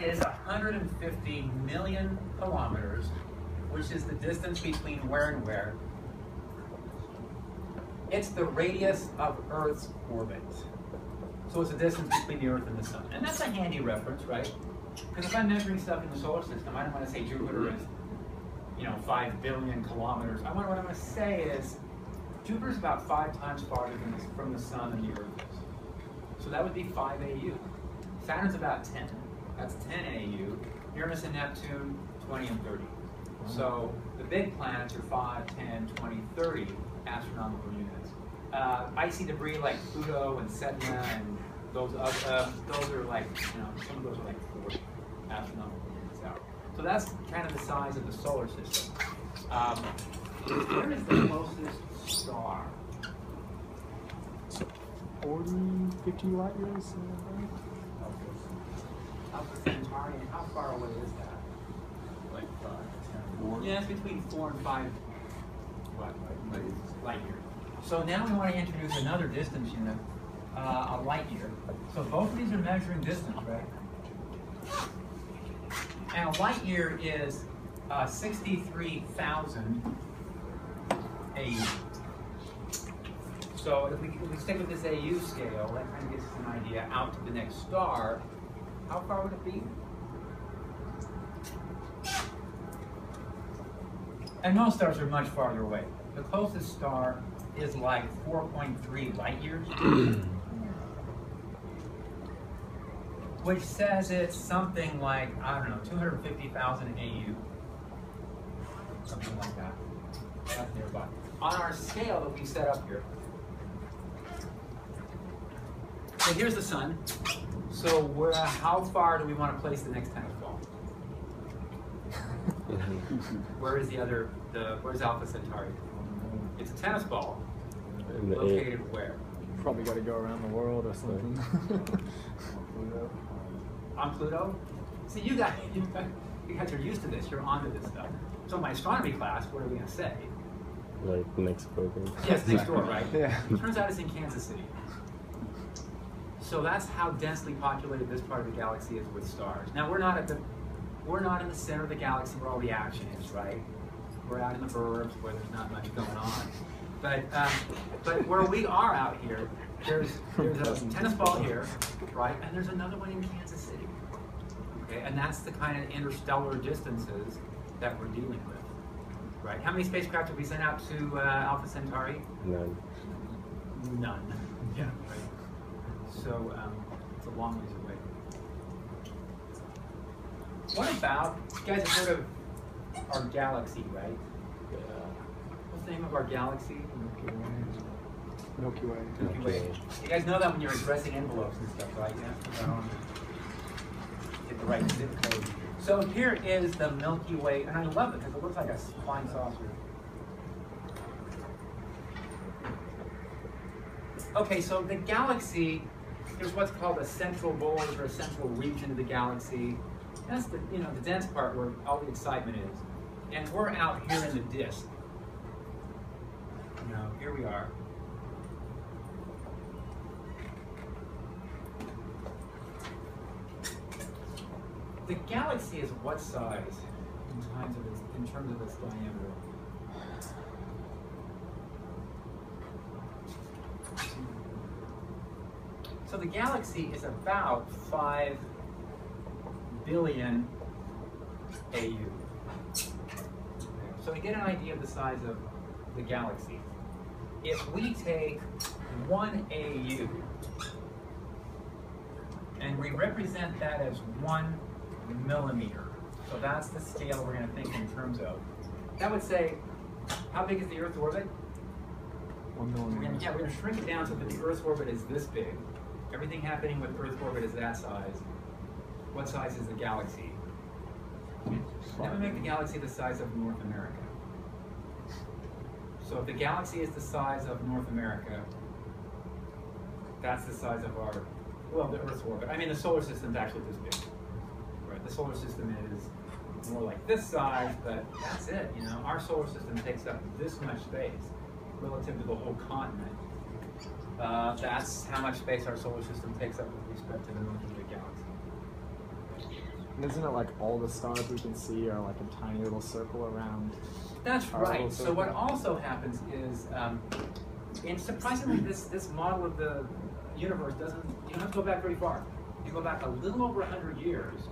is 150 million kilometers, which is the distance between where and where. It's the radius of Earth's orbit. So it's the distance between the Earth and the Sun. And that's a handy reference, right? Because if I'm measuring stuff in the solar system, I don't want to say Jupiter is, 5 billion kilometers. What I'm going to say is Jupiter's about 5 times farther from the Sun than the Earth is. So that would be 5 AU. Saturn's about 10. That's 10 AU. Uranus and Neptune, 20 and 30. So the big planets are 5, 10, 20, 30 astronomical units. Icy debris like Pluto and Sedna and those are like, some of those are like 40 astronomical units out. So that's kind of the size of the solar system. Where is the closest star? 40, 50 light years? Alpha Centauri, and how far away is that? Like 5, 10, 4. Yeah, it's between 4 and 5 light years. So now we want to introduce another distance unit, a light year. So both of these are measuring distance, right? And a light year is 63,000 AU. So if we stick with this AU scale, that kind of gives us an idea out to the next star. How far would it be? And most stars are much farther away. The closest star is like 4.3 light years, which says it's something like, I don't know, 250,000 AU. Something like that. That's nearby. On our scale that we set up here, so here's the Sun. So how far do we want to place the next tennis ball? Where is where's Alpha Centauri? It's a tennis ball. Located where? Probably got to go around the world or something. On Pluto? See, you guys are used to this. You're onto this stuff. So in my astronomy class, what are we going to say? Like next program. Yes, next door, right? Yeah. Turns out it's in Kansas City. So that's how densely populated this part of the galaxy is with stars. Now we're not in the center of the galaxy where all the action is, right? We're out in the burbs where there's not much going on. But where we are out here, there's a tennis ball here, right? And there's another one in Kansas City. Okay, and that's the kind of interstellar distances that we're dealing with, right? How many spacecraft have we sent out to Alpha Centauri? None. None. Yeah. Right. So it's a long ways away. What about, you guys have heard of our galaxy, right? Yeah. What's the name of our galaxy? Milky Way. Milky Way. You guys know that when you're addressing envelopes and stuff, right? Yeah. Get the right zip code. So here is the Milky Way, and I love it because it looks like a flying saucer. Okay, so the galaxy, there's what's called a central bulge or a central region of the galaxy. That's the the dense part where all the excitement is. And we're out here in the disk. Here we are. The galaxy is what size in terms of its diameter? So the galaxy is about 5 billion AU. So to get an idea of the size of the galaxy, if we take 1 AU and we represent that as 1 millimeter, so that's the scale we're going to think in terms of, that would say, how big is the Earth's orbit? 1 millimeter. We're going to shrink it down so that the Earth's orbit is this big. Everything happening with Earth's orbit is that size. What size is the galaxy? Then we make the galaxy the size of North America. So if the galaxy is the size of North America, that's the size of the Earth's orbit. I mean, the solar system's actually this big. Right? The solar system is more like this size, but that's it. Our solar system takes up this much space relative to the whole continent. That's how much space our solar system takes up with respect to the Milky Way galaxy. And isn't it like all the stars we can see are like a tiny little circle around? That's our little right. So circle? what also happens is, and surprisingly, this model of the universe doesn't, you don't have to go back very far. You go back a little over 100 years,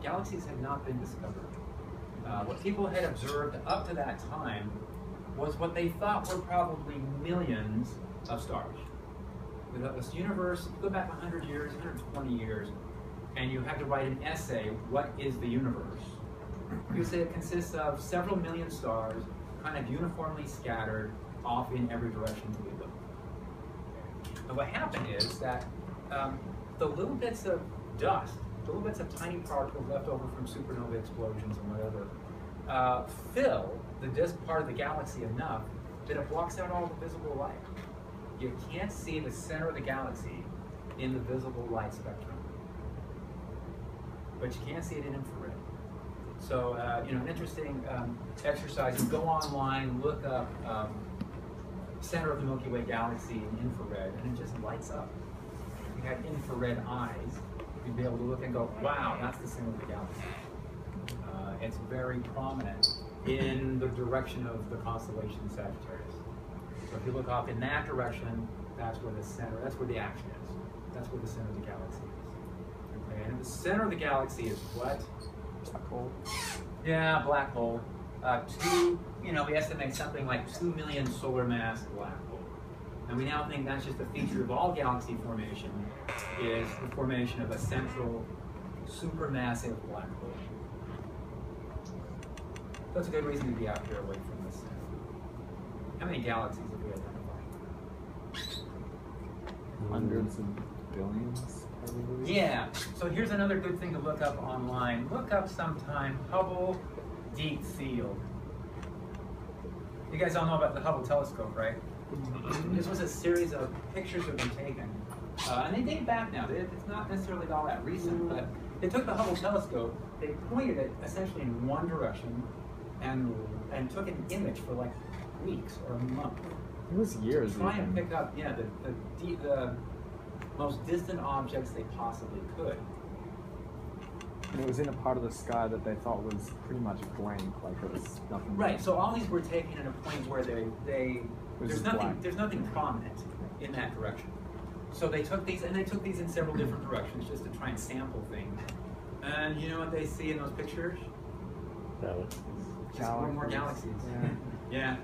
galaxies had not been discovered. What people had observed up to that time was what they thought were probably millions of stars. This universe, you go back 100 years, 120 years, and you have to write an essay, what is the universe? You say it consists of several million stars, kind of uniformly scattered off in every direction that we look. And what happened is that the little bits of dust, the little bits of tiny particles left over from supernova explosions and whatever, fill the disk part of the galaxy enough that it blocks out all the visible light. You can't see the center of the galaxy in the visible light spectrum, but you can see it in infrared. So, an interesting exercise, you go online, look up center of the Milky Way galaxy in infrared, and it just lights up. If you had infrared eyes, you'd be able to look and go, wow, that's the center of the galaxy. It's very prominent in the direction of the constellation Sagittarius. So if you look off in that direction, that's where the center, that's where the action is. That's where the center of the galaxy is. Okay, and the center of the galaxy is what? Black hole. Yeah, black hole. We estimate something like 2 million solar mass black hole. And we now think that's just a feature of all galaxy formation, is the formation of a central supermassive black hole. That's a good reason to be out here away from the center. How many galaxies have we identified? Hundreds of billions, probably. Yeah, so here's another good thing to look up online. Look up sometime Hubble Deep Field. You guys all know about the Hubble telescope, right? This was a series of pictures that were taken. And they date back now. It's not necessarily all that recent, but they took the Hubble telescope, they pointed it essentially in one direction, and took an image for like weeks or a month. It was years. To try and pick up, the most distant objects they possibly could. And it was in a part of the sky that they thought was pretty much blank, like it was nothing. Right. So all these were taken at a point where there's nothing prominent in that direction. So they took these, and they took these in several different directions just to try and sample things. And you know what they see in those pictures? Just more galaxies. Yeah. Yeah.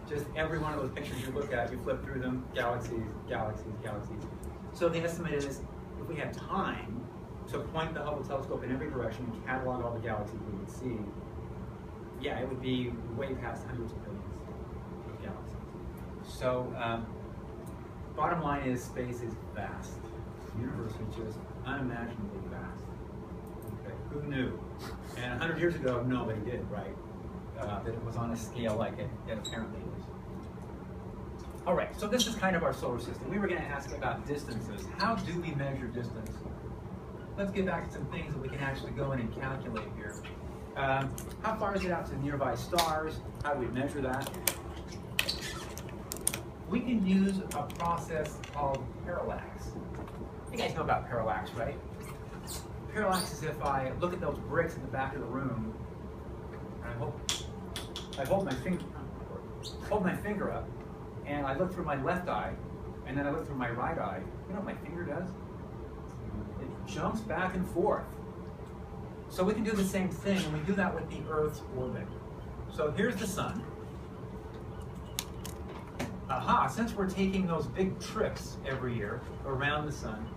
Just every one of those pictures you look at, you flip through them, galaxies, galaxies, galaxies. So they estimated is if we had time to point the Hubble telescope in every direction and catalog all the galaxies we would see, yeah, it would be way past hundreds of billions of galaxies. So, bottom line is space is vast. The universe is just unimaginably vast. Okay, who knew? And 100 years ago, nobody did, right? That it was on a scale like it apparently is. All right, so this is kind of our solar system. We were going to ask about distances. How do we measure distance? Let's get back to some things that we can actually go in and calculate here. How far is it out to nearby stars? How do we measure that? We can use a process called parallax. You guys know about parallax, right? Parallax is if I look at those bricks in the back of the room, and I hold my finger up, and I look through my left eye, and then I look through my right eye. You know what my finger does? It jumps back and forth. So we can do the same thing, and we do that with the Earth's orbit. So here's the sun. Aha, since we're taking those big trips every year around the sun,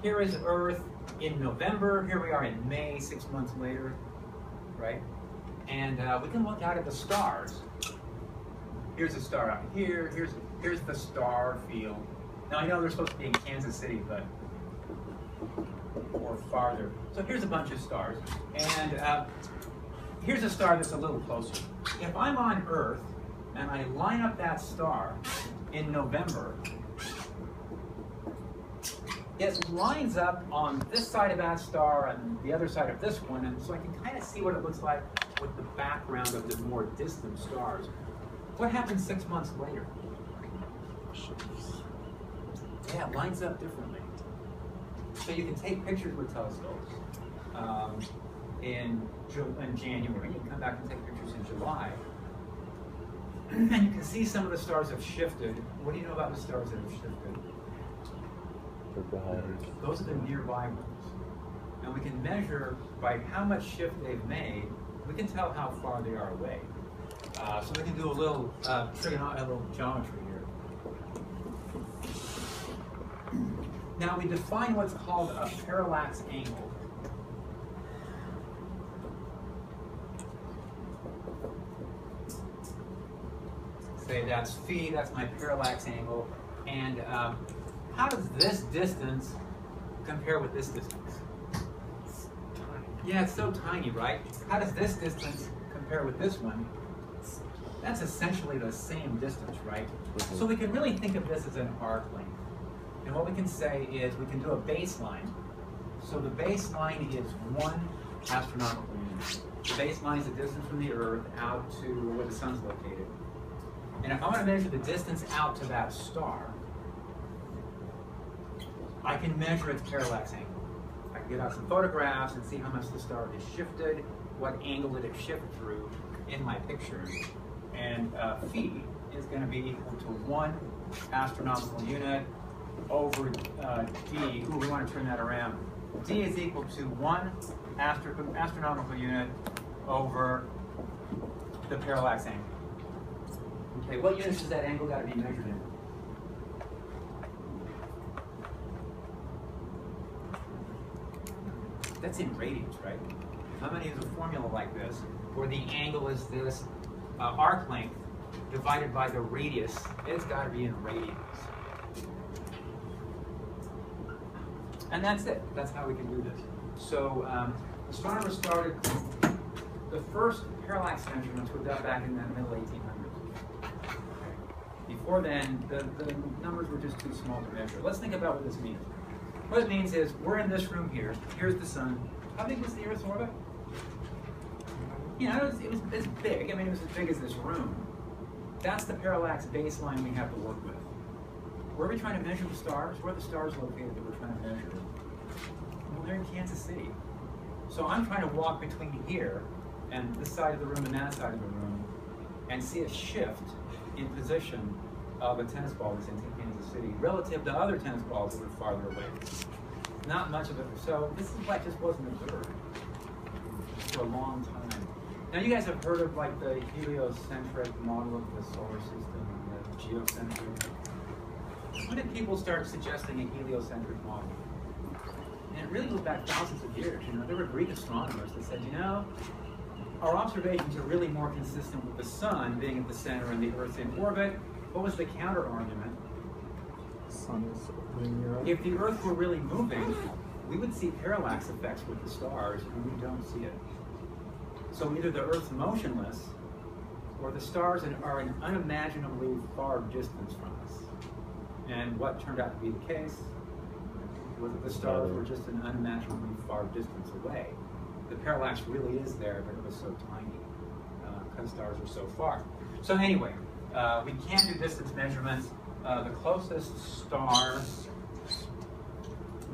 here is Earth in November. Here we are in May, 6 months later, right? And we can look out at the stars. Here's a star out here. Here's the star field. Now I know they're supposed to be in Kansas City, but or farther. So here's a bunch of stars, and here's a star that's a little closer. If I'm on Earth and I line up that star in November, it lines up on this side of that star and the other side of this one, and so I can kind of see what it looks like with the background of the more distant stars. What happens 6 months later? Yeah, it lines up differently. So you can take pictures with telescopes in January. You can come back and take pictures in July. And you can see some of the stars have shifted. What do you know about the stars that have shifted? They're behind. Those are the nearby ones. And we can measure by how much shift they've made, we can tell how far they are away. So we can do a little geometry here. Now we define what's called a parallax angle. Say that's phi, that's my parallax angle. And how does this distance compare with this distance? Yeah, it's so tiny, right? How does this distance compare with this one? That's essentially the same distance, right? So we can really think of this as an arc length. And what we can say is we can do a baseline. So the baseline is 1 astronomical unit. The baseline is the distance from the Earth out to where the sun's located. And if I want to measure the distance out to that star, I can measure its parallax angle. I can get out some photographs and see how much the star is shifted, what angle did it shift through in my picture. And phi is going to be equal to 1 astronomical unit over d. Ooh, we want to turn that around. D is equal to 1 astronomical unit over the parallax angle. Okay, what units does that angle got to be measured in? That's in radians, right? I'm going to use a formula like this, where the angle is this arc length divided by the radius. It's got to be in radians. And that's it. That's how we can do this. So astronomers started, the first parallax measurements were done back in the middle 1800s. Before then, the numbers were just too small to measure. Let's think about what this means. What it means is, we're in this room here. Here's the sun. How big was the Earth's orbit? You know, it's big. I mean, it was as big as this room. That's the parallax baseline we have to work with. Where are we trying to measure the stars? Where are the stars located that we're trying to measure? Well, they're in Kansas City. So I'm trying to walk between here and this side of the room and that side of the room and see a shift in position of a tennis ball that's in Kansas City relative to other tennis balls that are farther away. Not much of it. So this is what just wasn't observed for a long time. Now you guys have heard of like the heliocentric model of the solar system and the geocentric. When did people start suggesting a heliocentric model? And it really goes back thousands of years. You know, there were Greek astronomers that said, you know, our observations are really more consistent with the sun being at the center and the Earth's in orbit. What was the counter argument? Sun is linear. If the Earth were really moving, we would see parallax effects with the stars, and we don't see it. So either the Earth's motionless, or the stars are an unimaginably far distance from us. And what turned out to be the case was that the stars were just an unimaginably far distance away. The parallax really is there, but it was so tiny because stars are so far. So anyway, we can do distance measurements. The closest star,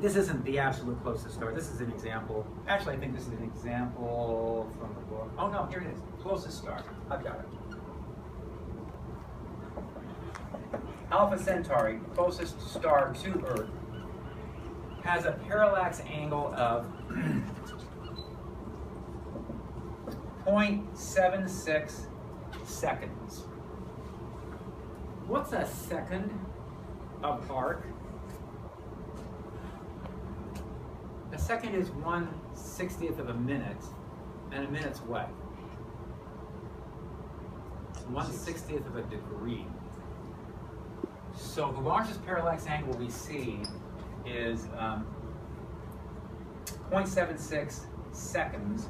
this isn't the absolute closest star. This is an example. Actually, I think this is an example from the book. Oh no, here it is. Closest star. I've got it. Alpha Centauri, closest star to Earth, has a parallax angle of 0.76 seconds. What's a second of arc? A second is 1/60th of a minute, and a minute's what? 1/60th of a degree. So the largest parallax angle we see is 0.76 seconds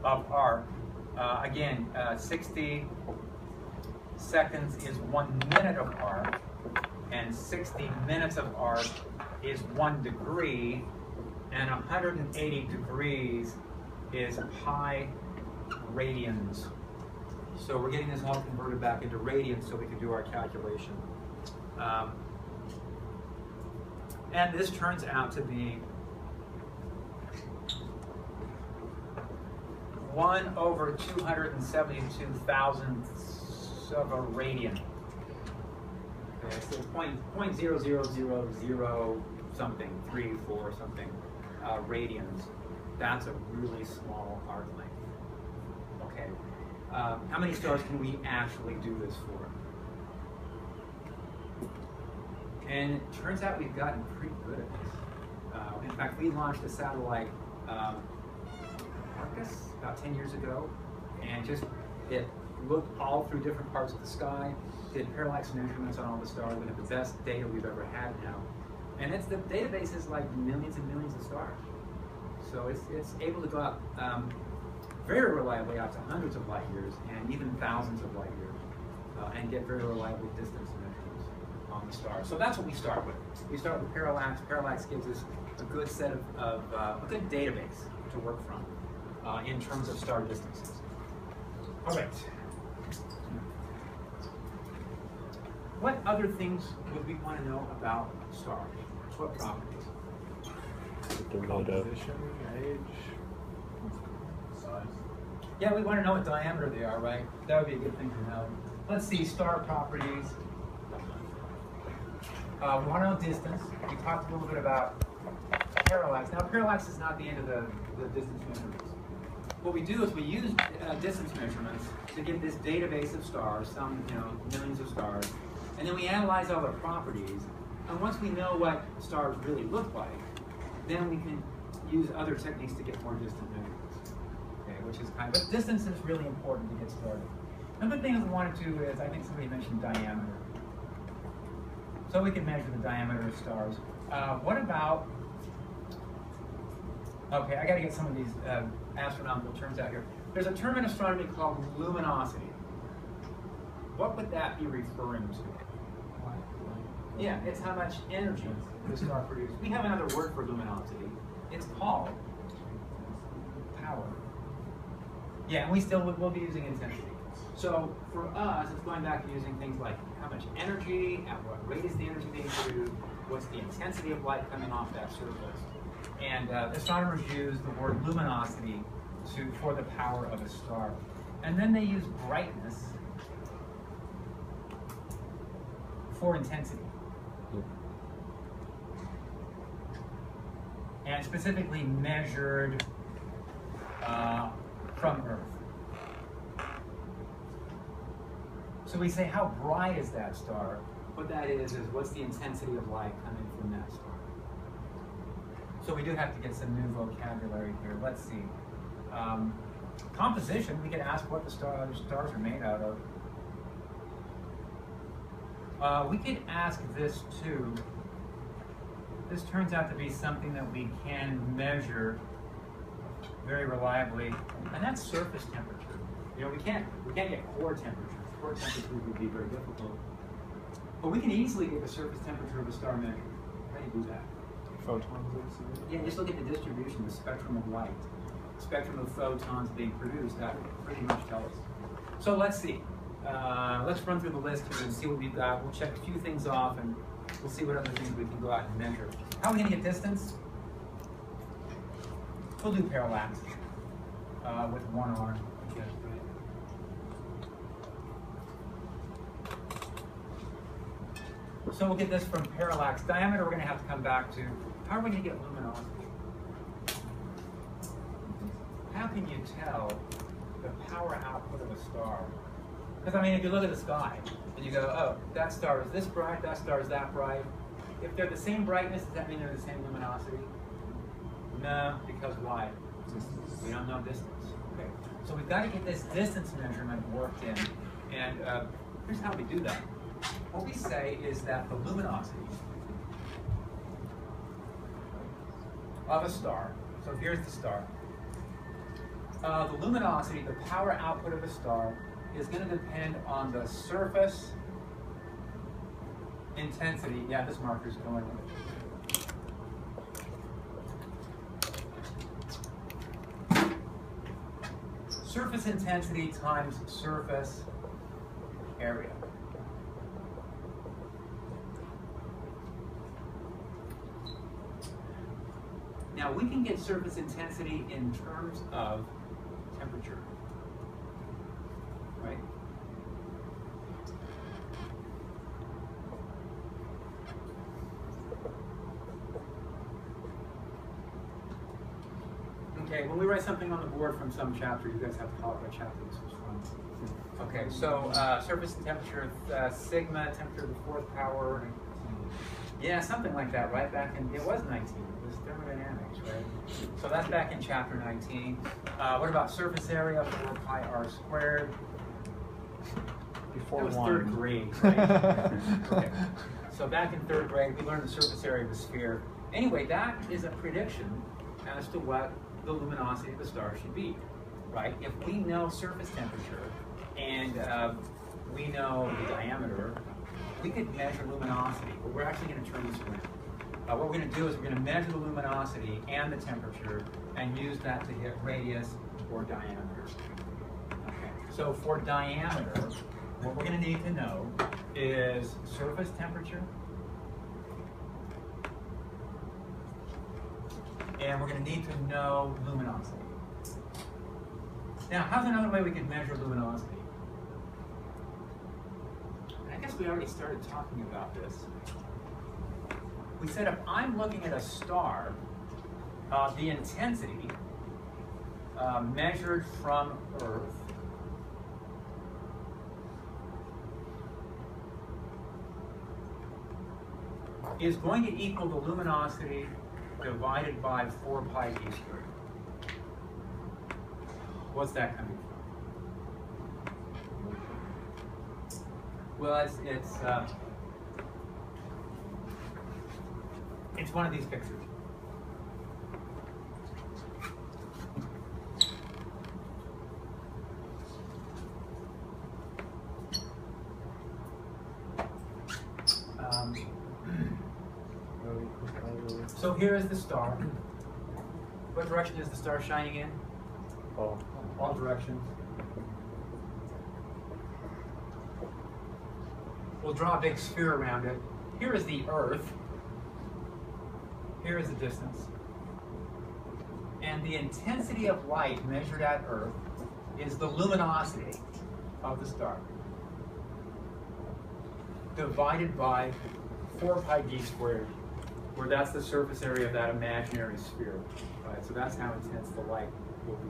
of arc. Again, 60 seconds is 1 minute of arc, and 60 minutes of arc is 1 degree, and 180 degrees is pi radians. So we're getting this all converted back into radians so we can do our calculation. And this turns out to be 1/272,000th of a radian. Okay, so point 0.0000 something, 3, 4 something radians. That's a really small arc length. Okay, how many stars can we actually do this for? And it turns out we've gotten pretty good at this. In fact, we launched a satellite about 10 years ago, and it looked all through different parts of the sky, did parallax measurements on all the stars. We have the best data we've ever had now. And the database is like millions and millions of stars. So it's able to go out very reliably out to hundreds of light years and even thousands of light years and get very reliable distance measurements on the stars. So that's what we start with. We start with parallax. Parallax gives us a good set of a good database to work from in terms of star distances. All right. What other things would we want to know about stars? What properties? Composition, age. Size. Yeah, we want to know what diameter they are, right? That would be a good thing to know. Let's see, star properties. We want to know distance. We talked a little bit about parallax. Now, parallax is not the end of the distance measurements. What we do is we use distance measurements to get this database of stars, some millions of stars, and then we analyze all their properties. And once we know what stars really look like, then we can use other techniques to get more distant measurements. Okay, which is but distance is really important to get started. Another thing that we want to do is, I think somebody mentioned diameter. So we can measure the diameter of stars. What about, okay, I got to get some of these astronomical terms out here. There's a term in astronomy called luminosity. What would that be referring to? Yeah, it's how much energy the star produces. We have another word for luminosity. It's called power. Yeah, and we'll be using intensity. So for us, it's going back to using things like how much energy, at what rate is the energy being produced, what's the intensity of light coming off that surface. And astronomers use the word luminosity for the power of a star. And then they use brightness for intensity. And specifically measured from Earth. So we say, how bright is that star? What that is what's the intensity of light coming from that star? So we do have to get some new vocabulary here. Let's see. Composition, we could ask what the stars are made out of. We could ask this too. This turns out to be something that we can measure very reliably, and that's surface temperature. We can't get core temperature. Core temperature would be very difficult. But we can easily get the surface temperature of a star measured. How do you do that? Photons. Yeah, just look at the distribution, the spectrum of light. Spectrum of photons being produced, that would pretty much tell us. So let's see. Let's run through the list here and see what we've got. We'll check a few things off and we'll see what other things we can go out and measure. How are we going to get distance? We'll do parallax with one arm. So we'll get this from parallax. Diameter we're going to have to come back to. How are we going to get luminosity? How can you tell the power output of a star? Because I mean, if you look at the sky and you go, oh, that star is this bright, that star is that bright. If they're the same brightness, does that mean they're the same luminosity? No, because why? We don't know distance. Okay, so we've got to get this distance measurement worked in. And here's how we do that. What we say is that the luminosity of a star, so here's the star. The luminosity, the power output of a star, is going to depend on the surface intensity. Yeah, this marker's going with it. Surface intensity times surface area. Now we can get surface intensity in terms of temperature, right? Okay, when we write something on the board from some chapter, you guys have to call it what chapter this was from. Okay, so surface temperature, sigma, temperature of the fourth power. Yeah, something like that, right? Back in, it was 19, it was thermodynamics, right? So that's back in chapter 19. What about surface area, 4 pi r squared? Before That was one. third grade, right? Okay. So back in third grade, we learned the surface area of the sphere. Anyway, that is a prediction as to what the luminosity of the star should be, right? If we know surface temperature and we know the diameter, we could measure luminosity, but we're actually going to turn this around. What we're going to do is we're going to measure the luminosity and the temperature and use that to hit radius or diameter. Okay. So for diameter, what we're going to need to know is surface temperature, and we're going to need to know luminosity. Now, how's another way we can measure luminosity? I guess we already started talking about this. We said if I'm looking at a star, the intensity measured from Earth is going to equal the luminosity divided by 4 pi d squared. What's that coming from? Well, it's one of these pictures. So here is the star. What direction is the star shining in? All directions. We'll draw a big sphere around it. Here is the Earth. Here is the distance. And the intensity of light measured at Earth is the luminosity of the star divided by 4 pi d squared, where that's the surface area of that imaginary sphere. Right? So that's how intense the light will be.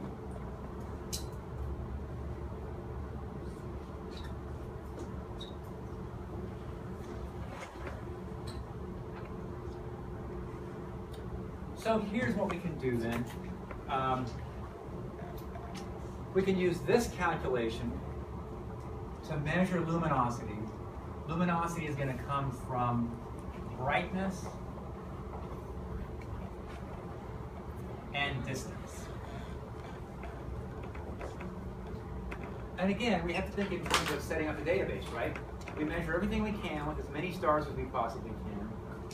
So here's what we can do then. We can use this calculation to measure luminosity. Luminosity is going to come from brightness and distance. And again, we have to think in terms of setting up a database, right? We measure everything we can with as many stars as we possibly can.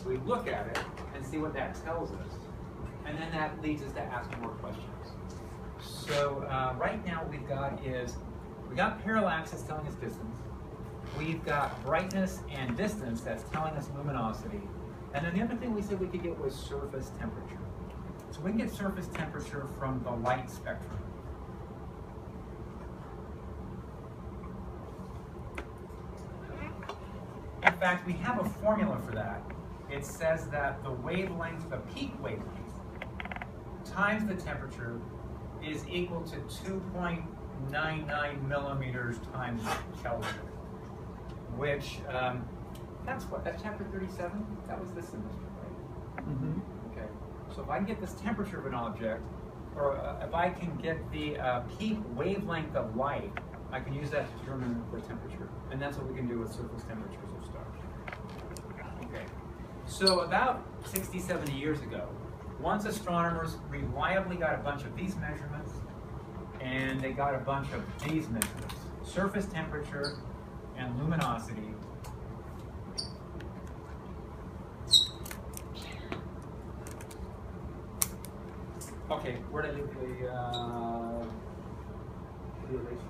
We look at it and see what that tells us. And then that leads us to ask more questions. So right now we've got parallax that's telling us distance. We've got brightness and distance that's telling us luminosity. And then the other thing we said we could get was surface temperature. So we can get surface temperature from the light spectrum. In fact, we have a formula for that. It says that the wavelength, the peak wavelength, times the temperature is equal to 2.99 millimeters times Kelvin, which, that's chapter 37? That was this semester, right? Mm-hmm. Okay, so if I can get this temperature of an object, or if I can get the peak wavelength of light, I can use that to determine the temperature. And that's what we can do with surface temperatures of stars. Okay, so about 60, 70 years ago, once astronomers reliably got a bunch of these measurements, and they got a bunch of these measurements, surface temperature and luminosity. Okay, where did I leave the eraser?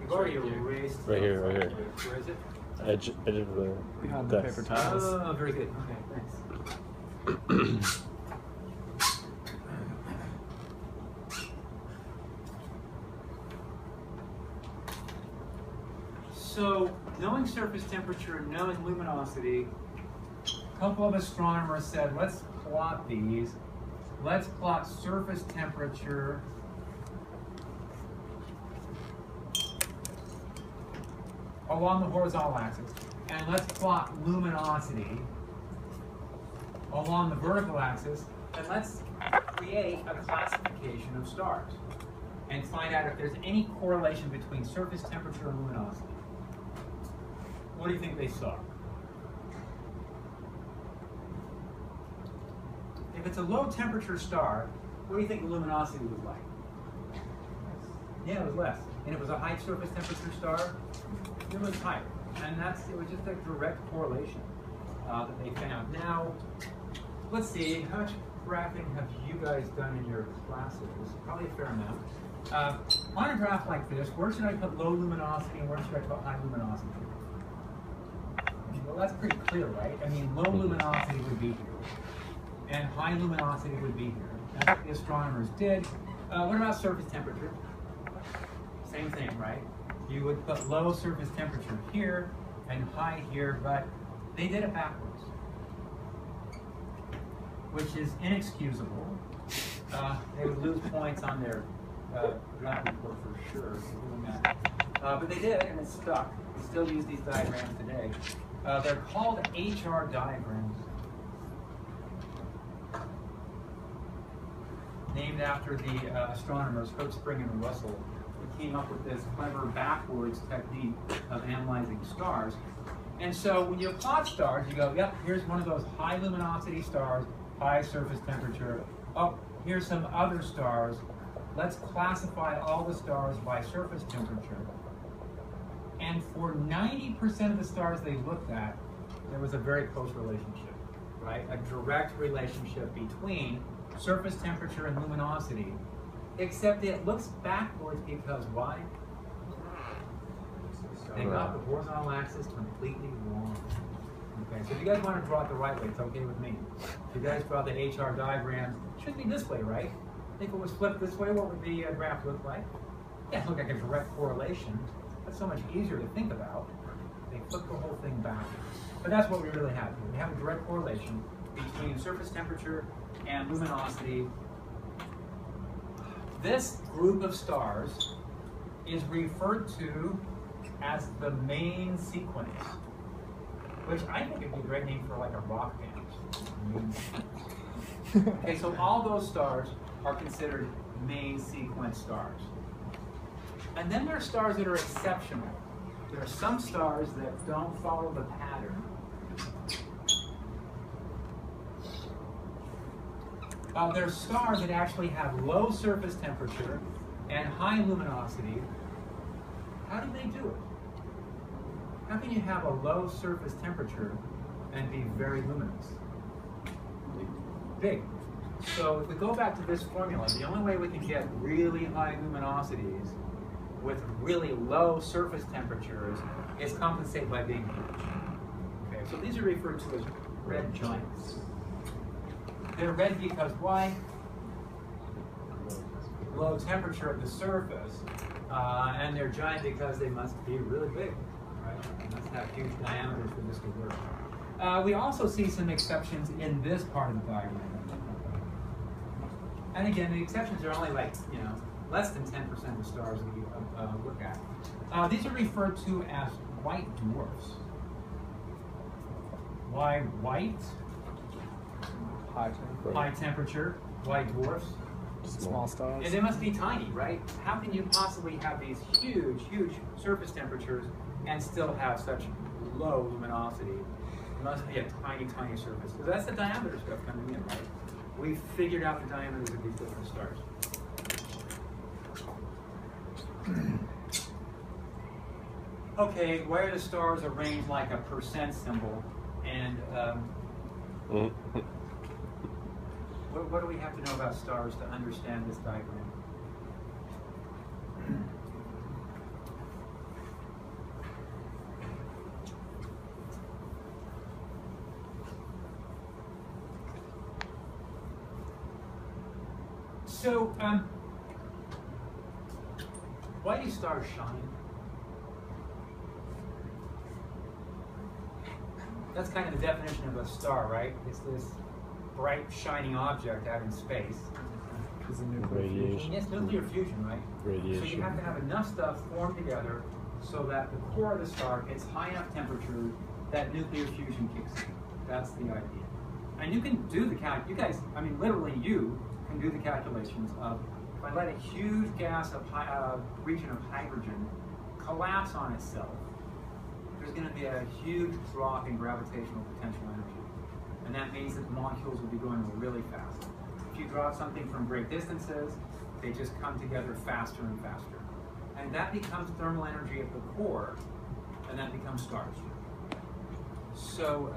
We've already erased. Right here, right here. Where is it? Edge of the Behind the desk. paper towels. Oh, very good. Okay, thanks. So, knowing surface temperature and knowing luminosity, a couple of astronomers said, let's plot these. Let's plot surface temperature along the horizontal axis, and let's plot luminosity along the vertical axis, and let's create a classification of stars and find out if there's any correlation between surface temperature and luminosity. What do you think they saw? If it's a low temperature star, what do you think the luminosity was like? Yeah, it was less. And if it was a high surface temperature star, it was higher. And it was just a direct correlation that they found. Now, let's see, how much graphing have you guys done in your classes? Probably a fair amount. On a graph like this, where should I put low luminosity and where should I put high luminosity? Well, that's pretty clear, right? I mean, low luminosity would be here, and high luminosity would be here. That's what the astronomers did. What about surface temperature? Same thing, right? You would put low surface temperature here and high here, but they did it backwards, which is inexcusable. They would lose points on their graph report for sure for doing that. But they did, and it stuck. We still use these diagrams today. They're called HR diagrams, named after the astronomers Hertz, Springer, and Russell, who came up with this clever backwards technique of analyzing stars. And so when you plot stars, you go, yep, here's one of those high luminosity stars, high surface temperature. Oh, here's some other stars. Let's classify all the stars by surface temperature. And for 90% of the stars they looked at, there was a very close relationship, right? A direct relationship between surface temperature and luminosity, except it looks backwards because why? They got the horizontal axis completely wrong. Okay, so if you guys want to draw it the right way, it's okay with me. If you guys draw the HR diagrams, it should be this way, right? If it was flipped this way, what would the graph look like? Yeah, it look like a direct correlation. That's so much easier to think about. They flip the whole thing back. But that's what we really have here. We have a direct correlation between surface temperature and luminosity. This group of stars is referred to as the main sequence, which I think would be a great name for like a rock band. Okay, so all those stars are considered main sequence stars. And then there are stars that are exceptional. There are some stars that don't follow the pattern. There are stars that actually have low surface temperature and high luminosity. How do they do it? How can you have a low surface temperature and be very luminous? Big. So if we go back to this formula, the only way we can get really high luminosities with really low surface temperatures is compensate by being huge. Okay, so these are referred to as red giants. They're red because why? Low temperature at the surface, and they're giant because they must be really big, right? They must have huge diameters for this to work. We also see some exceptions in this part of the diagram. And again, the exceptions are only like, less than 10% of the stars that we look at. These are referred to as white dwarfs. Why white? High temperature, white dwarfs. Small stars. And they must be tiny, right? How can you possibly have these huge, huge surface temperatures and still have such low luminosity? It must be a tiny, tiny surface. So that's the diameter stuff coming in, right? We've figured out the diameters of these different stars. Okay, why are the stars arranged like a percent symbol? And what do we have to know about stars to understand this diagram? So, why do stars shine? That's kind of the definition of a star, right? It's this bright, shining object out in space. Is a nuclear Radiation. fusion. Yes, nuclear fusion, right? Radiation. So you have to have enough stuff formed together so that the core of the star gets high enough temperature that nuclear fusion kicks in. That's the idea. And you can do the you guys, I mean, literally you can do the calculations of if I let a huge gas of region of hydrogen collapse on itself, there's going to be a huge drop in gravitational potential energy. And that means that the molecules will be going really fast. If you drop something from great distances, they just come together faster and faster. And that becomes thermal energy at the core, and that becomes stars. So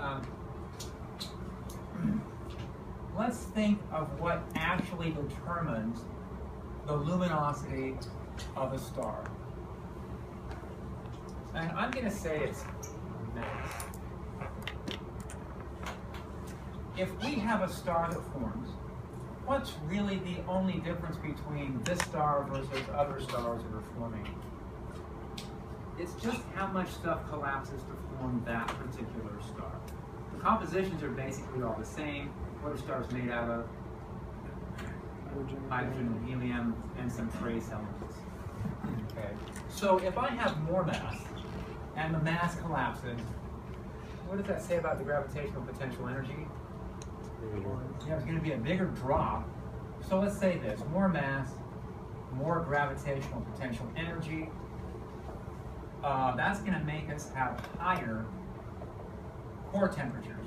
let's think of what actually determines the luminosity of a star. And I'm going to say it's mass. If we have a star that forms, what's really the only difference between this star versus other stars that are forming? It's just how much stuff collapses to form that particular star. The compositions are basically all the same. What are stars made out of? Hydrogen and helium and some trace elements. Okay. So if I have more mass and the mass collapses, what does that say about the gravitational potential energy? Yeah, there's going to be a bigger drop. So let's say this, more mass, more gravitational potential energy. That's going to make us have higher core temperatures.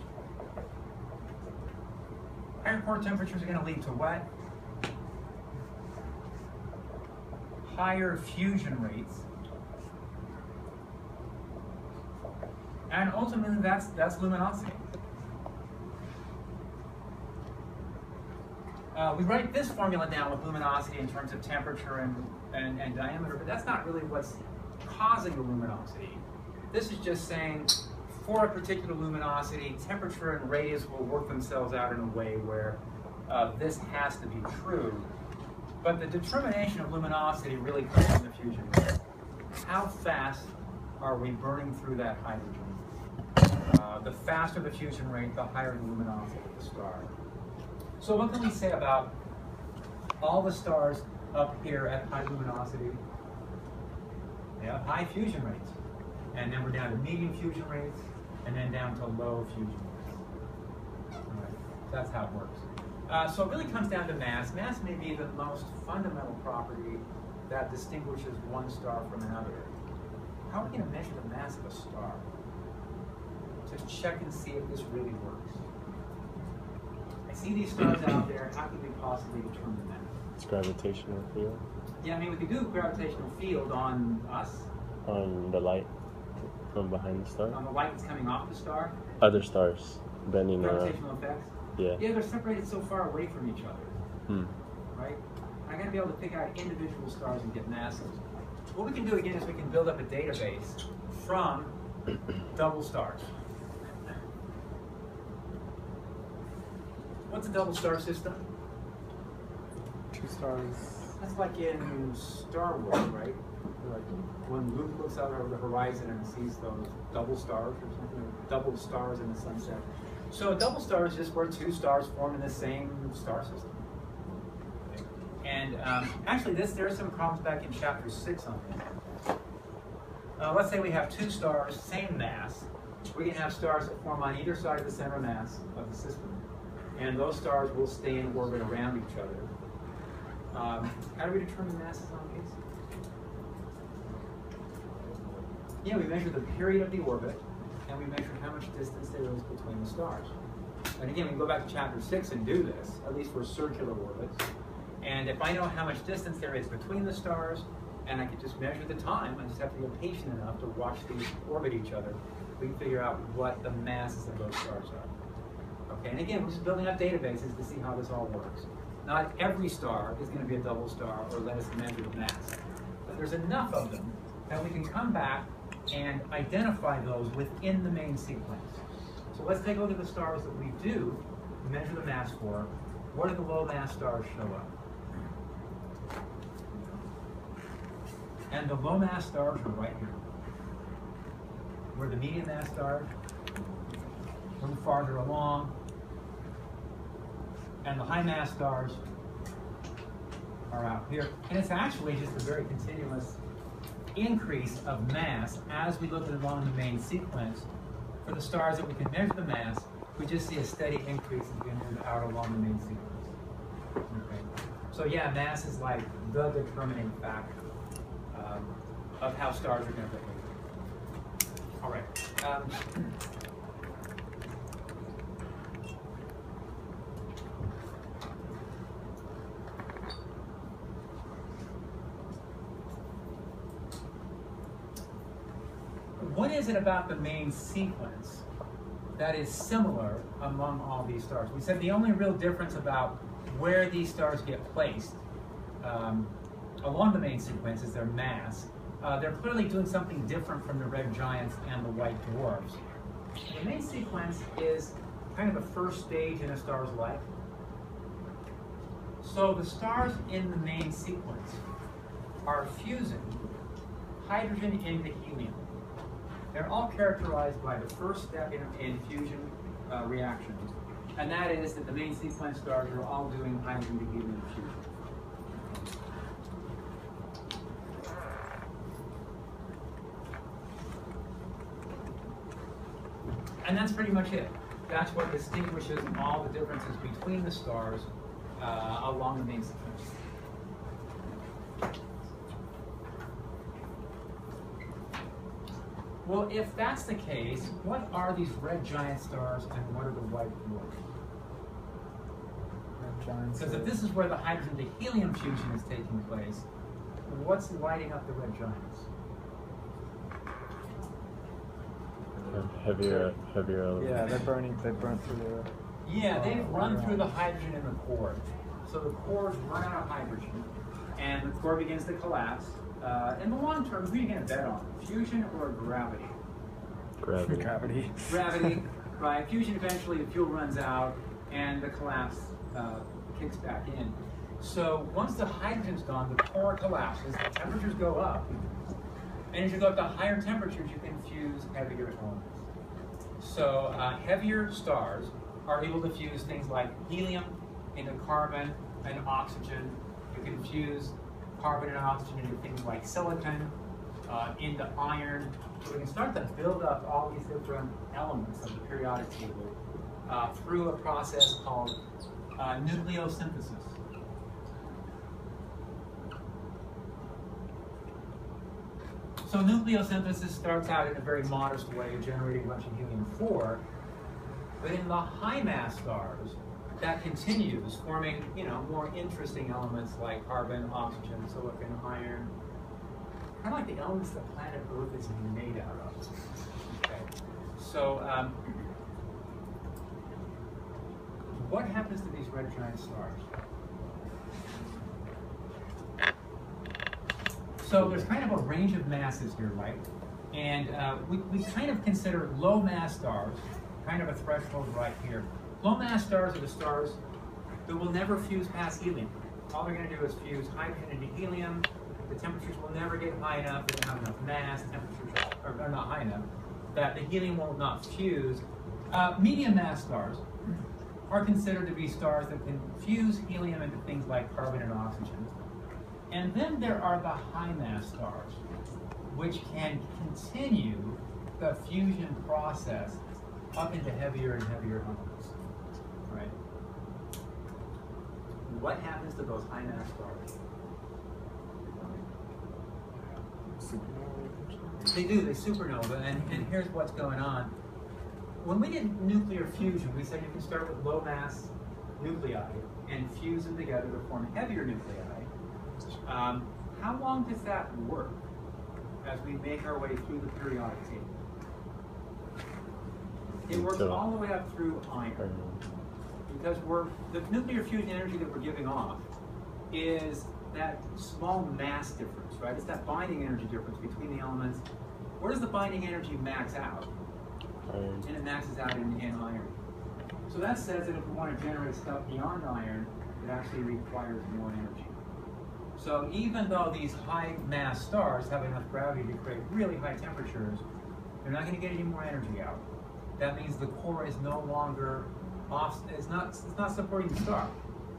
Higher core temperatures are going to lead to what? Higher fusion rates. And ultimately, that's luminosity. We write this formula down with luminosity in terms of temperature and diameter, but that's not really what's causing the luminosity. This is just saying for a particular luminosity, temperature and radius will work themselves out in a way where this has to be true. But the determination of luminosity really comes from the fusion rate. How fast are we burning through that hydrogen? The faster the fusion rate, the higher the luminosity of the star. So what can we say about all the stars up here at high luminosity? They have high fusion rates. And then we're down to medium fusion rates, and then down to low fusion rates. All right. That's how it works. So it really comes down to mass. Mass may be the most fundamental property that distinguishes one star from another. How are we going to measure the mass of a star? To check and see if this really works. I see these stars out there. How can we possibly determine that? It's gravitational field. Yeah, I mean, we could do a gravitational field on us. On the light from behind the star. On the light that's coming off the star. Other stars bending around. Gravitational effects. Yeah. Yeah, they're separated so far away from each other. Right? I got to be able to pick out individual stars and get masses. What we can do again is we can build up a database from double stars. What's a double star system? Two stars. That's like in Star Wars, right? Like when Luke looks out over the horizon and sees those double stars or something, double stars in the sunset. So a double star is just where two stars form in the same star system. And actually, there are some problems back in chapter 6 on this. Let's say we have two stars, same mass. We can have stars that form on either side of the center mass of the system. And those stars will stay in orbit around each other. How do we determine masses on these? Yeah, we measure the period of the orbit, and we measure how much distance there is between the stars. And again, we can go back to chapter 6 and do this, at least for circular orbits. And if I know how much distance there is between the stars, and I can just measure the time, I just have to be patient enough to watch these orbit each other, we can figure out what the masses of those stars are. Okay, and again, we're just building up databases to see how this all works. Not every star is going to be a double star or let us measure the mass. But there's enough of them that we can come back and identify those within the main sequence. So let's take a look at the stars that we do measure the mass for. Where do the low mass stars show up? And the low mass stars are right here. Where the medium mass stars, a little farther along, and the high mass stars are out here. And it's actually just a very continuous increase of mass as we look along the main sequence. For the stars that we can measure the mass, we just see a steady increase as we move out along the main sequence. Okay. So yeah, mass is like the determining factor of how stars are going to behave. All right. What is it about the main sequence that is similar among all these stars? We said the only real difference about where these stars get placed along the main sequence is their mass. They're clearly doing something different from the red giants and the white dwarfs. The main sequence is kind of the first stage in a star's life. So the stars in the main sequence are fusing hydrogen into helium. They're all characterized by the first step in fusion reactions, and that is that the main sequence stars are all doing hydrogen to helium fusion. And that's pretty much it. That's what distinguishes all the differences between the stars along the main sequence. Well, if that's the case, what are these red giant stars and what are the white dwarfs? Red giants. Because if this is where the hydrogen to helium fusion is taking place, what's lighting up the red giants? Heavier elements. Yeah, they burn through the. Yeah, they've run through the hydrogen in the core. So the cores run out of hydrogen, and the core begins to collapse. In the long term, who are you going to bet on? Fusion or gravity? Gravity. Gravity, right? Fusion, eventually the fuel runs out, and the collapse kicks back in. So once the hydrogen's gone, the core collapses, the temperatures go up, and as you go up to higher temperatures, you can fuse heavier elements. So heavier stars are able to fuse things like helium into carbon and oxygen. You can fuse carbon and oxygen into things like silicon, into iron. So we can start to build up all these different elements of the periodic table through a process called nucleosynthesis. So nucleosynthesis starts out in a very modest way, generating a bunch of helium-4, but in the high mass stars, that continues, forming, more interesting elements like carbon, oxygen, silicon, iron, kind of like the elements the planet Earth is made out of. Okay. So, what happens to these red giant stars? So there's kind of a range of masses here, right? And we kind of consider low mass stars, kind of a threshold right here. Low mass stars are the stars that will never fuse past helium. All they're going to do is fuse hydrogen into helium. The temperatures will never get high enough, they don't have enough mass, temperatures are not high enough, that the helium will not fuse. Medium mass stars are considered to be stars that can fuse helium into things like carbon and oxygen. And then there are the high mass stars, which can continue the fusion process up into heavier and heavier elements. Right? What happens to those high mass stars? They do, they supernova, and here's what's going on. When we did nuclear fusion, we said you can start with low mass nuclei and fuse them together to form heavier nuclei. How long does that work as we make our way through the periodic table? It works all the way up through iron. Because the nuclear fusion energy that we're giving off is that small mass difference, right? It's that binding energy difference between the elements. Where does the binding energy max out? Iron. And it maxes out in iron. So that says that if we want to generate stuff beyond iron, it actually requires more energy. So even though these high mass stars have enough gravity to create really high temperatures, they're not going to get any more energy out. That means the core is no longer off, it's not supporting the star.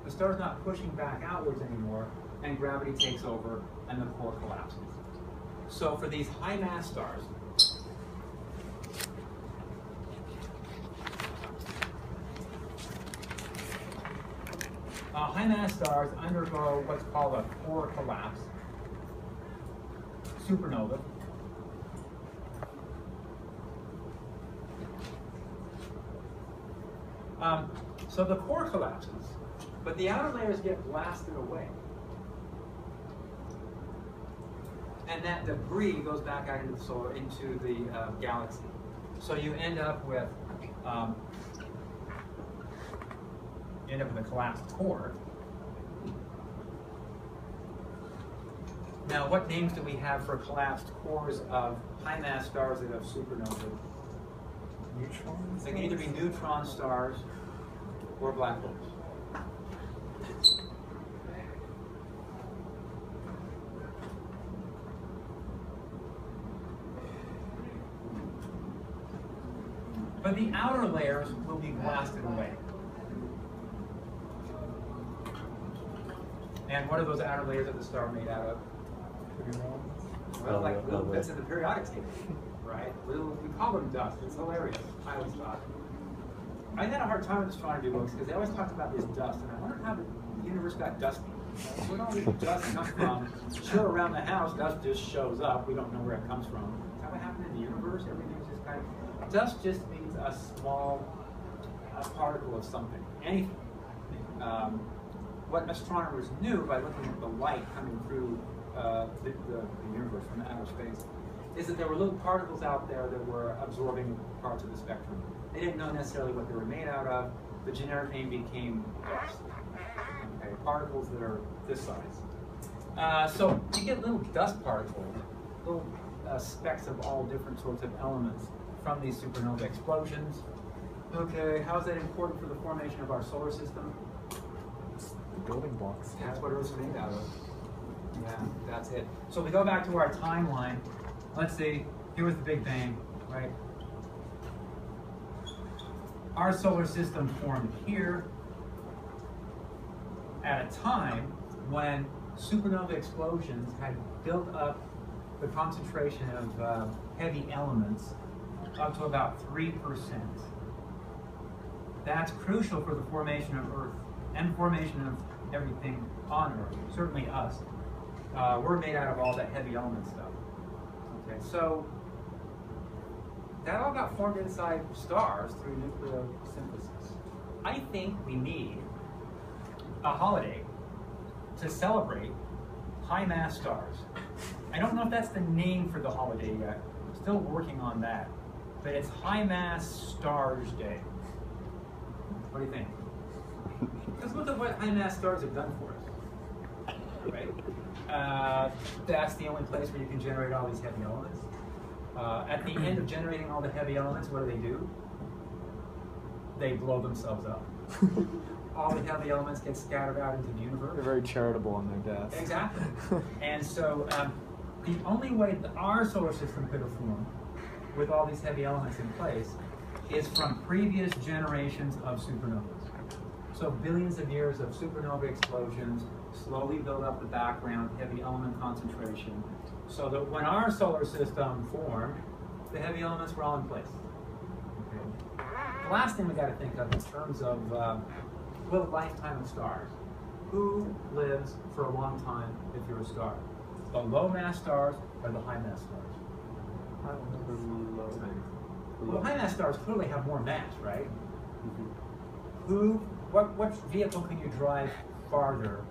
The star's not pushing back outwards anymore, and gravity takes over and the core collapses. So for these high mass stars, high mass stars undergo what's called a core collapse, supernova. So the core collapses, but the outer layers get blasted away. And that debris goes back out into the solar, into the galaxy. So you end up with a collapsed core. Now, what names do we have for collapsed cores of high mass stars that have supernovae? Neutrons? They can either be neutron stars or black holes. But the outer layers will be blasted away. And what are those outer layers of the star made out of? Well, like little bits of the periodic table, right? We call them dust. It's hilarious. I always thought. I had a hard time with astronomy books because they always talked about this dust, and I wondered how the universe got dusty. Where did all this dust come from? Sure, around the house, dust just shows up. We don't know where it comes from. Is that what happened in the universe? Everything's just kind of... Dust just means a small particle of something, anything. What astronomers knew by looking at the light coming through the universe from outer space is that there were little particles out there that were absorbing parts of the spectrum. They didn't know necessarily what they were made out of. The generic name became dust. Okay, particles that are this size. So you get little dust particles, little specks of all different sorts of elements from these supernova explosions. Okay, how is that important for the formation of our solar system? The building blocks. That's what Earth's made out of. Yeah, that's it. So we go back to our timeline. Let's see, here was the Big Bang, right? Our solar system formed here at a time when supernova explosions had built up the concentration of heavy elements up to about 3%. That's crucial for the formation of Earth and the formation of everything on Earth, certainly us. We're made out of all that heavy element stuff. Okay, so that all got formed inside stars through nucleosynthesis. I think we need a holiday to celebrate high mass stars. I don't know if that's the name for the holiday yet. I'm still working on that. But it's High Mass Stars Day. What do you think? Let's look at what high mass stars have done for us. Right? That's the only place where you can generate all these heavy elements. At the end of generating all the heavy elements, what do? They blow themselves up. All the heavy elements get scattered out into the universe. They're very charitable on their death. Exactly. And so the only way that our solar system could have formed with all these heavy elements in place is from previous generations of supernovas. So billions of years of supernova explosions slowly build up the background heavy element concentration so that when our solar system formed, the heavy elements were all in place. Okay. The last thing we got to think of in terms of the lifetime of stars. Who lives for a long time if you're a star? The low mass stars or the high mass stars? I don't know. Well, high mass stars clearly have more mass, right? Mm-hmm. What vehicle can you drive farther?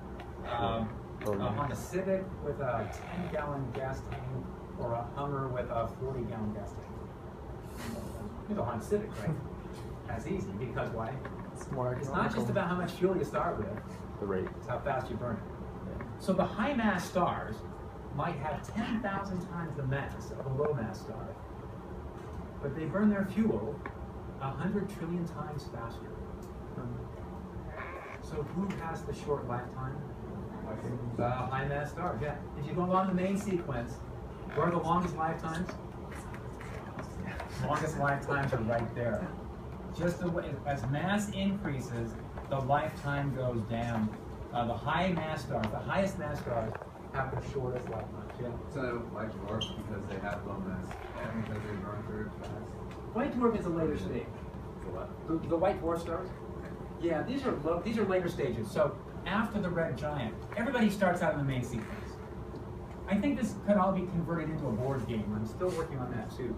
A Honda Civic with a 10-gallon gas tank or a Hummer with a 40-gallon gas tank? It's a Honda Civic, right? That's easy because why? It's not just about how much fuel you start with. The rate. It's how fast you burn it. So the high mass stars might have 10,000 times the mass of a low mass star, but they burn their fuel 100 trillion times faster. So who has the short lifetime? High mass stars, yeah. If you go along the main sequence, where are the longest lifetimes? Longest lifetimes are right there. Just the way, as mass increases, the lifetime goes down. The high mass stars, the highest mass stars, have the shortest lifetimes. Yeah. So white dwarfs because they have low mass and because they burn through it fast. White dwarf is a later stage. So what? The white dwarf stars? Yeah, these are later stages. So after the red giant, everybody starts out in the main sequence. I think this could all be converted into a board game. I'm still working on that too.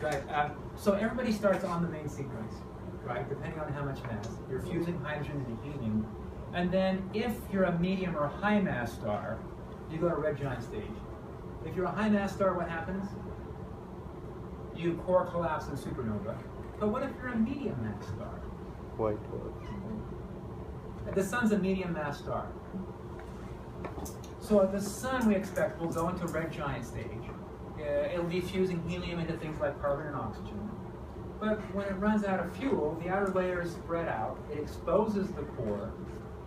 Right? So everybody starts on the main sequence, right? Depending on how much mass. You're fusing hydrogen into helium. And then if you're a medium or high mass star, you go to red giant stage. If you're a high mass star, what happens? You core collapse in supernova. But what if you're a medium mass star? White dwarf. The sun's a medium mass star. So the sun, we expect, will go into red giant stage. It'll be fusing helium into things like carbon and oxygen. But when it runs out of fuel, the outer layer is spread out. It exposes the core,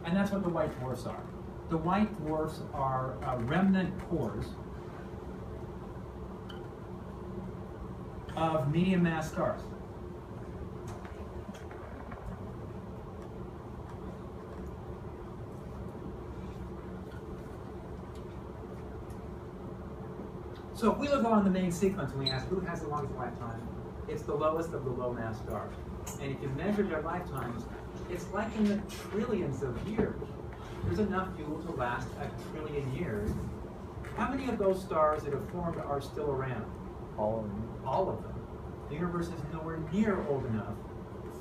and that's what the white dwarfs are. The white dwarfs are remnant cores of medium mass stars. So if we look along the main sequence and we ask who has the longest lifetime, it's the lowest of the low mass stars. And if you measure their lifetimes, it's like in the trillions of years. There's enough fuel to last a trillion years. How many of those stars that have formed are still around? All of them. All of them. The universe is nowhere near old enough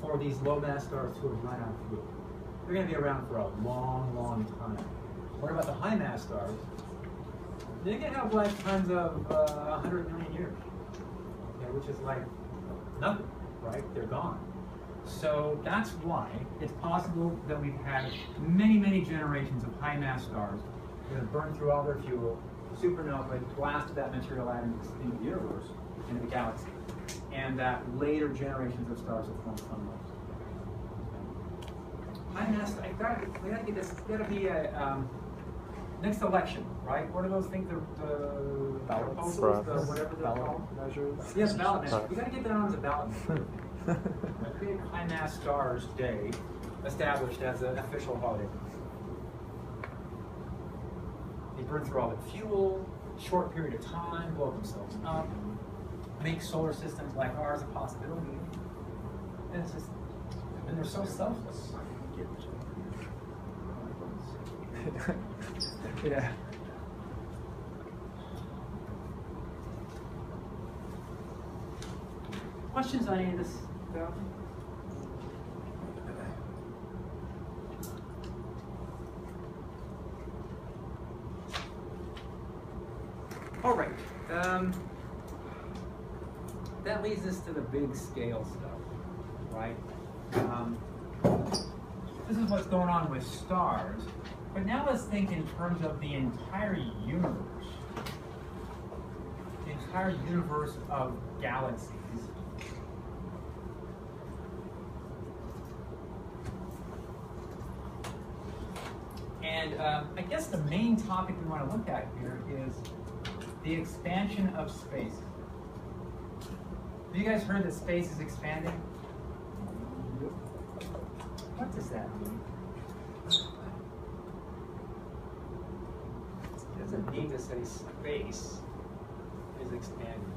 for these low mass stars to have run out of fuel. They're going to be around for a long, long time. What about the high mass stars? They can have lifetimes of 100 million years, okay, which is like nothing, right? They're gone. So that's why it's possible that we've had many, many generations of high mass stars that have burned through all their fuel, supernovae, blasted that material out into the universe, into the galaxy, and that later generations of stars have formed from those. High mass, we gotta get this, gotta be a, next election, right? What are those things? The proposals, the whatever they're called? Measures. Yes, ballot measures. We got to get that on as a ballot measure. Create High Mass Stars Day, established as an official holiday. They burn through all the fuel, short period of time, blow themselves up, make solar systems like ours a possibility. And it's just, and they're so selfless. Yeah. Questions on any of this stuff? All right. That leads us to the big scale stuff, right? This is what's going on with stars. But now let's think in terms of the entire universe. The entire universe of galaxies. And I guess the main topic we want to look at here is the expansion of space. Have you guys heard that space is expanding? What does that mean? It doesn't mean to say space is expanding.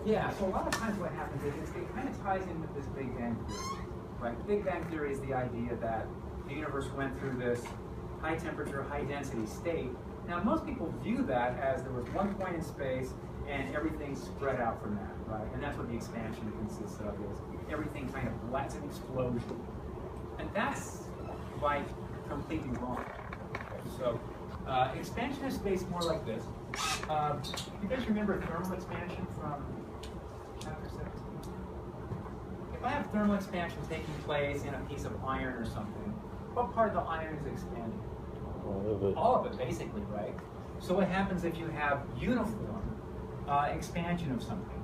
Yeah, so a lot of times what happens is it kind of ties in with this Big Bang Theory. Right? The Big Bang Theory is the idea that the universe went through this high temperature, high density state. Now most people view that as there was one point in space and everything spread out from that, right? And that's what the expansion consists of, is everything kind of, that's an explosion. And that's like completely wrong. Okay, so expansion of space more like this. You guys remember thermal expansion from chapter 17? If I have thermal expansion taking place in a piece of iron or something, what part of the iron is expanding? All of it. All of it, basically, right? So what happens if you have uniform expansion of something?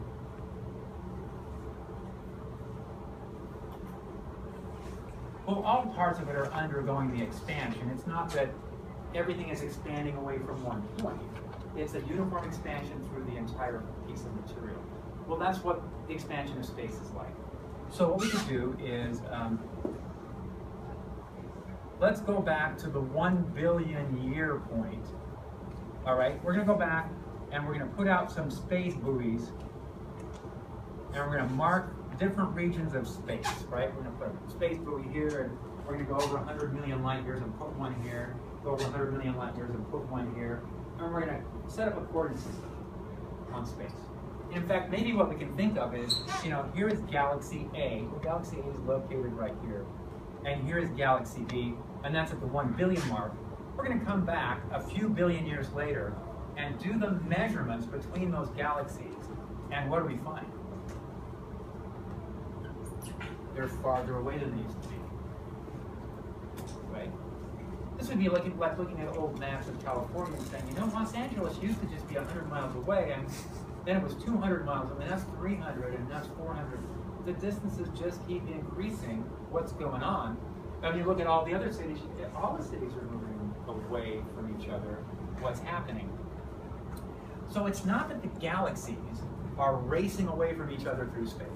Well, all parts of it are undergoing the expansion. It's not that everything is expanding away from one point. It's a uniform expansion through the entire piece of material. Well, that's what the expansion of space is like. So what we can do is, let's go back to the 1 billion year point. All right, we're gonna go back and we're gonna put out some space buoys and we're gonna mark different regions of space, right? We're gonna put a space buoy here and we're gonna go over 100 million light years and put one here, go over 100 million light years and put one here, and we're gonna set up a coordinate system on space. In fact, maybe what we can think of is, you know, here is galaxy A. Well, galaxy A is located right here. And here is galaxy B, and that's at the 1 billion mark. We're going to come back a few billion years later and do the measurements between those galaxies. And what do we find? They're farther away than they used to be. Right? This would be like looking at old maps of California and saying, you know, Los Angeles used to just be 100 miles away, and then it was 200 miles, and that's 300, and that's 400. The distances just keep increasing. What's going on? I mean, you look at all the other cities, all the cities are moving away from each other. What's happening? So it's not that the galaxies are racing away from each other through space.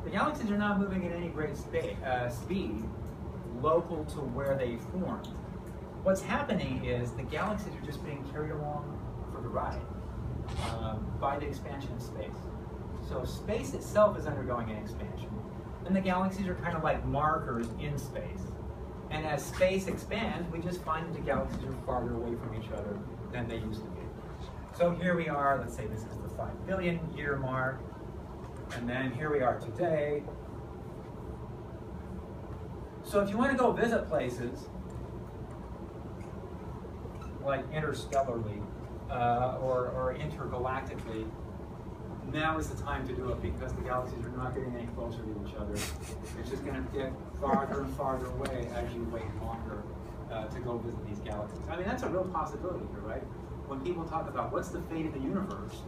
The galaxies are not moving at any great speed local to where they formed. What's happening is the galaxies are just being carried along for the ride by the expansion of space. So space itself is undergoing an expansion, and the galaxies are kind of like markers in space. And as space expands, we just find that the galaxies are farther away from each other than they used to be. So here we are, let's say this is the 5 billion year mark, and then here we are today. So if you want to go visit places, like interstellarly or intergalactically, now is the time to do it because the galaxies are not getting any closer to each other. It's just going to get farther and farther away as you wait longer to go visit these galaxies. I mean, that's a real possibility here, right? When people talk about what's the fate of the universe,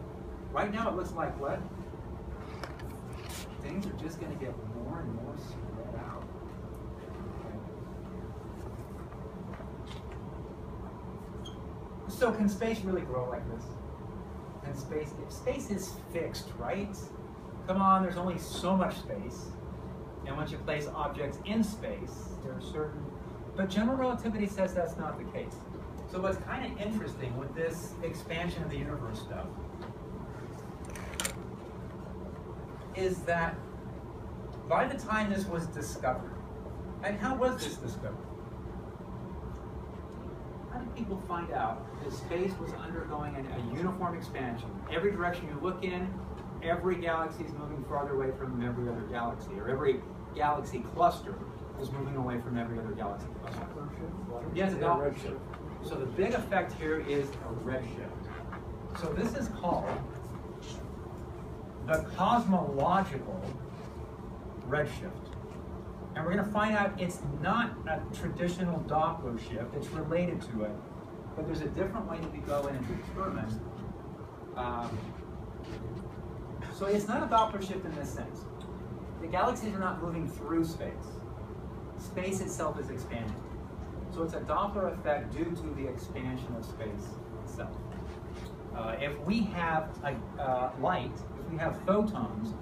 right now it looks like what? Things are just going to get more and more spread out. Okay. So can space really grow like this? And space is fixed, right? Come on, there's only so much space. And once you place objects in space, there are certain, but general relativity says that's not the case. So what's kind of interesting with this expansion of the universe stuff is that by the time this was discovered, and how was this discovered? How did people find out that space was undergoing a uniform expansion? Every direction you look in, every galaxy is moving farther away from every other galaxy, or every galaxy cluster is moving away from every other galaxy cluster. Yes, it's all redshift. So the big effect here is a redshift. So this is called the cosmological redshift. And we're going to find out it's not a traditional Doppler shift, it's related to it, but there's a different way that we go in and determine. So it's not a Doppler shift in this sense. The galaxies are not moving through space. Space itself is expanding. So it's a Doppler effect due to the expansion of space itself. If we have light, if we have photons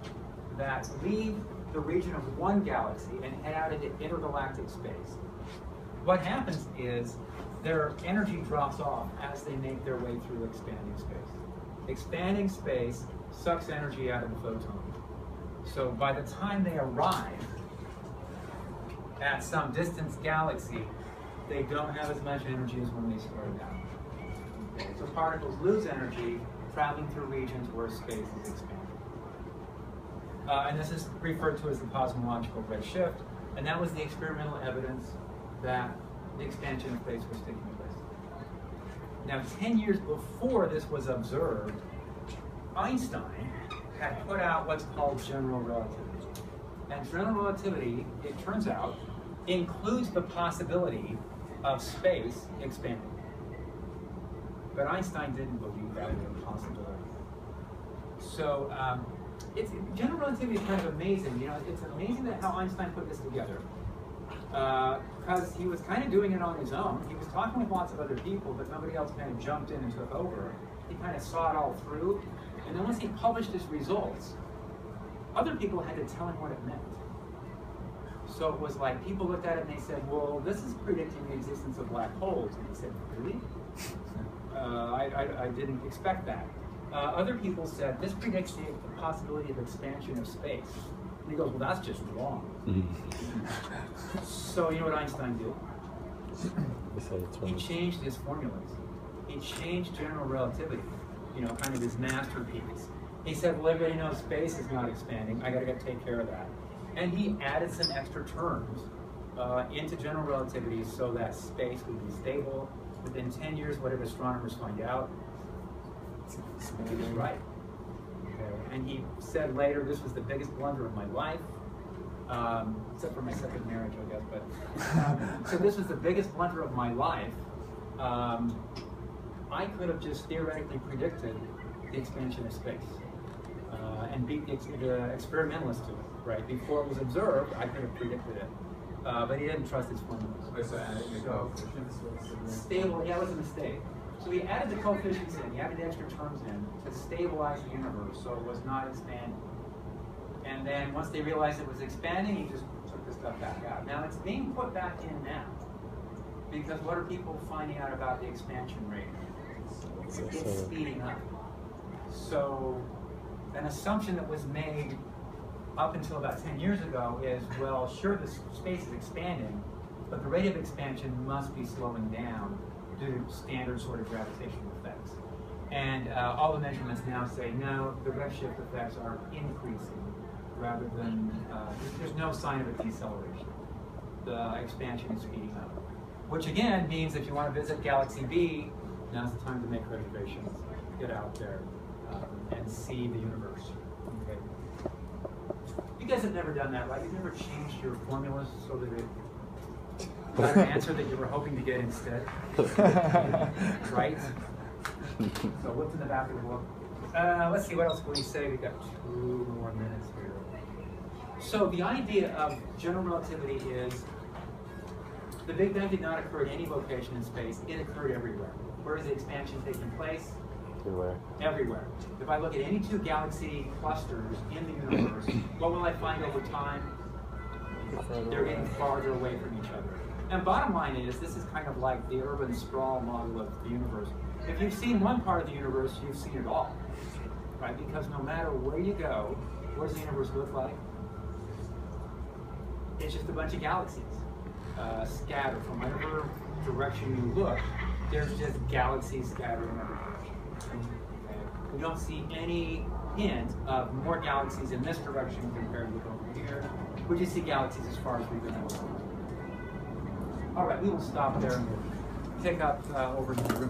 that leave the region of one galaxy and head out into intergalactic space, what happens is their energy drops off as they make their way through expanding space. Expanding space sucks energy out of the photon. So by the time they arrive at some distant galaxy, they don't have as much energy as when they started out. Okay? So particles lose energy traveling through regions where space is expanding. And this is referred to as the cosmological redshift, and that was the experimental evidence that the expansion of space was taking place. Now, 10 years before this was observed, Einstein had put out what's called general relativity. And general relativity, it turns out, includes the possibility of space expanding. But Einstein didn't believe that was a possibility. So general relativity is kind of amazing. You know, it's amazing that how Einstein put this together. because he was kind of doing it on his own. He was talking with lots of other people, but nobody else kind of jumped in and took over. He kind of saw it all through, and then once he published his results, other people had to tell him what it meant. So it was like people looked at it and they said, well, this is predicting the existence of black holes. And he said, really? I didn't expect that. Other people said, this predicts the possibility of expansion of space. And he goes, well, that's just wrong. So you know what Einstein did? He changed his formulas. He changed general relativity, you know, kind of his masterpiece. He said, well, everybody knows space is not expanding. I got to take care of that. And he added some extra terms into general relativity so that space would be stable. Within 10 years, whatever astronomers find out, he was right. Okay. And he said later, this was the biggest blunder of my life, except for my second marriage, I guess. But so this was the biggest blunder of my life. I could have just theoretically predicted the expansion of space and beat the experimentalists to it, right? Before it was observed, I could have predicted it. But he didn't trust his formulas. Wait, so adding the coefficients? Stable, yeah, it was a mistake. So he added the coefficients in, he added the extra terms in to stabilize the universe so it was not expanding. And then once they realized it was expanding, he just took the stuff back out. Now it's being put back in now. Because what are people finding out about the expansion rate? It's speeding up. So an assumption that was made up until about 10 years ago is, well, sure, the space is expanding, but the rate of expansion must be slowing down due to standard sort of gravitational effects. And all the measurements now say, no, the redshift effects are increasing rather than, there's no sign of a deceleration. The expansion is speeding up. Which again means if you want to visit Galaxy B, now's the time to make reservations. Get out there and see the universe. Okay. You guys have never done that, right? You've never changed your formulas so that it got an answer that you were hoping to get instead. Right? So what's in the back of the book? Let's see, what else can we say? We've got 2 more minutes here. So the idea of general relativity is the Big Bang did not occur at any location in space. It occurred everywhere. Where is the expansion taking place? Everywhere. Everywhere. If I look at any 2 galaxy clusters in the universe, what will I find over time? They're getting farther away from each other. And bottom line is, this is kind of like the urban sprawl model of the universe. If you've seen one part of the universe, you've seen it all. Right? Because no matter where you go, what does the universe look like? It's just a bunch of galaxies. Scattered from whatever direction you look, there's just galaxies scattered in every direction. Okay. We don't see any hint of more galaxies in this direction compared with over here. We just see galaxies as far as we can look. All right, we will stop there and we'll pick up over in the room.